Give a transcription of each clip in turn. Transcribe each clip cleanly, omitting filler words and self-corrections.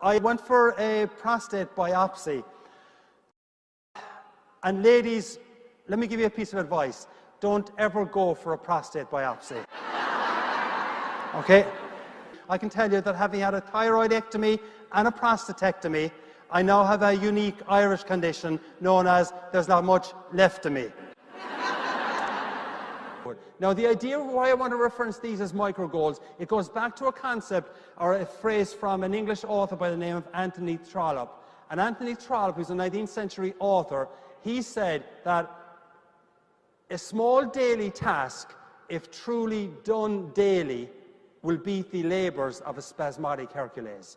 I went for a prostate biopsy. And ladies, let me give you a piece of advice. Don't ever go for a prostate biopsy. Okay? I can tell you that having had a thyroidectomy and a prostatectomy, I now have a unique Irish condition known as there's not much left of me. Now, the idea of why I want to reference these as micro goals, it goes back to a concept or a phrase from an English author by the name of Anthony Trollope. And Anthony Trollope, who's a 19th century author, he said that a small daily task, if truly done daily, will beat the labours of a spasmodic Hercules.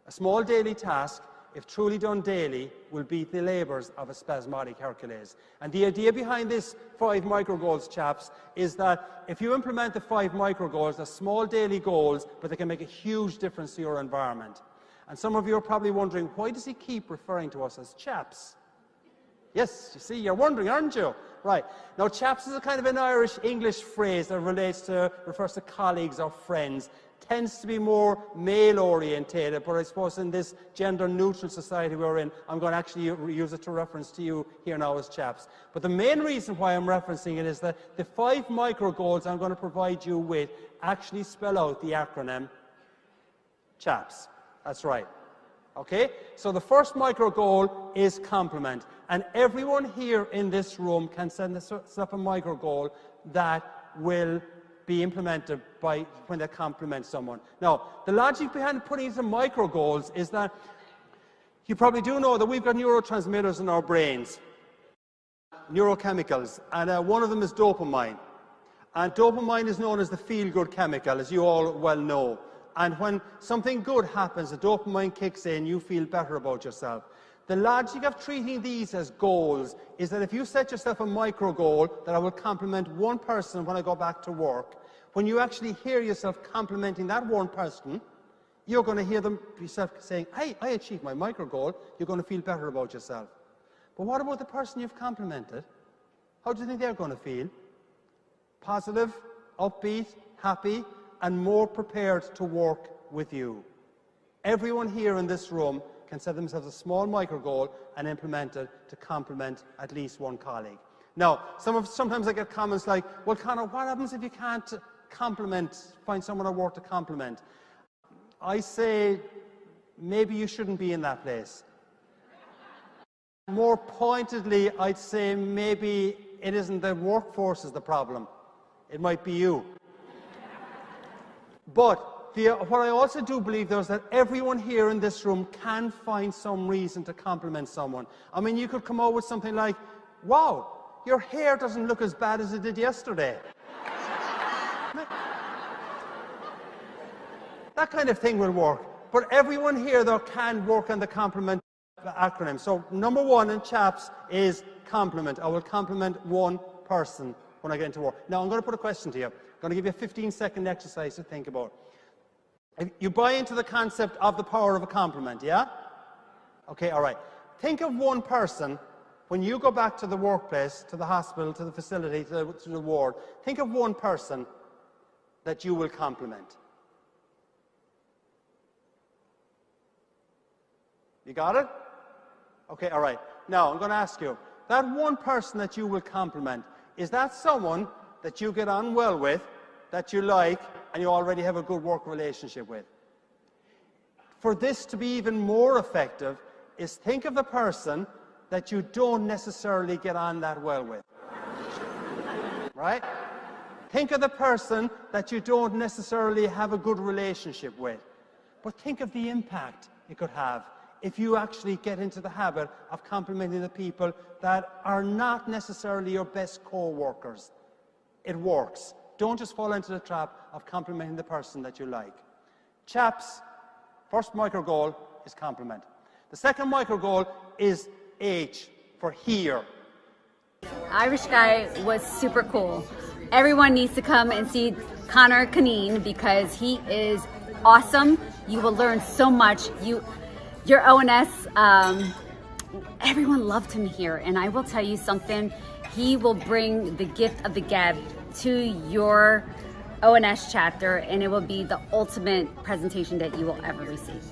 A small daily task, if truly done daily, will beat the labours of a spasmodic Hercules. And the idea behind this 5 micro goals, chaps, is that if you implement the 5 micro goals, they're small daily goals, but they can make a huge difference to your environment. And some of you are probably wondering, why does he keep referring to us as chaps? Yes, you see, you're wondering, aren't you? Right. Now, chaps is a kind of an Irish-English phrase that refers to colleagues or friends. Tends to be more male-orientated, but I suppose in this gender-neutral society we're in, I'm going to actually use it to reference to you here now as chaps. But the main reason why I'm referencing it is that the 5 micro goals I'm going to provide you with actually spell out the acronym CHAPS. That's right. Okay? So the first micro goal is compliment. And everyone here in this room can set up a micro goal that will be implemented by when they compliment someone. Now, the logic behind putting into micro goals is that you probably do know that we've got neurotransmitters in our brains, neurochemicals, and one of them is dopamine. And dopamine is known as the feel-good chemical, as you all well know. And when something good happens, the dopamine kicks in, you feel better about yourself. The logic of treating these as goals is that if you set yourself a micro goal that I will compliment one person when I go back to work, when you actually hear yourself complimenting that one person, you're going to hear yourself saying, hey, I achieved my micro goal. You're going to feel better about yourself. But what about the person you've complimented? How do you think they're going to feel? Positive, upbeat, happy, and more prepared to work with you. Everyone here in this room can set themselves a small micro goal and implement it to compliment at least one colleague. Now, sometimes I get comments like, well, Conor, what happens if you can't find someone at work to compliment? I say, maybe you shouldn't be in that place. More pointedly, I'd say maybe it isn't the workforce is the problem. It might be you. But what I also do believe, though, is that everyone here in this room can find some reason to compliment someone. I mean, you could come out with something like, wow, your hair doesn't look as bad as it did yesterday. That kind of thing will work. But everyone here, though, can work on the compliment acronym. So number 1 in CHAPS is compliment. I will compliment one person when I get into work. Now, I'm going to put a question to you. I'm going to give you a 15-second exercise to think about. You buy into the concept of the power of a compliment, yeah? Okay, all right. Think of one person, when you go back to the workplace, to the hospital, to the facility, to the ward, think of one person that you will compliment. You got it? Okay, all right. Now, I'm going to ask you, that one person that you will compliment, is that someone that you get on well with, that you like, and you already have a good work relationship with? For this to be even more effective, is think of the person that you don't necessarily get on that well with. Right? Think of the person that you don't necessarily have a good relationship with. But think of the impact it could have if you actually get into the habit of complimenting the people that are not necessarily your best co-workers. It works. Don't just fall into the trap of complimenting the person that you like. Chaps, first micro goal is compliment. The second micro goal is H, for here. Irish guy was super cool. Everyone needs to come and see Conor Cunneen because he is awesome. You will learn so much. Your ONS, everyone loved him here, and I will tell you something. He will bring the gift of the gab to your ONS chapter, and it will be the ultimate presentation that you will ever receive.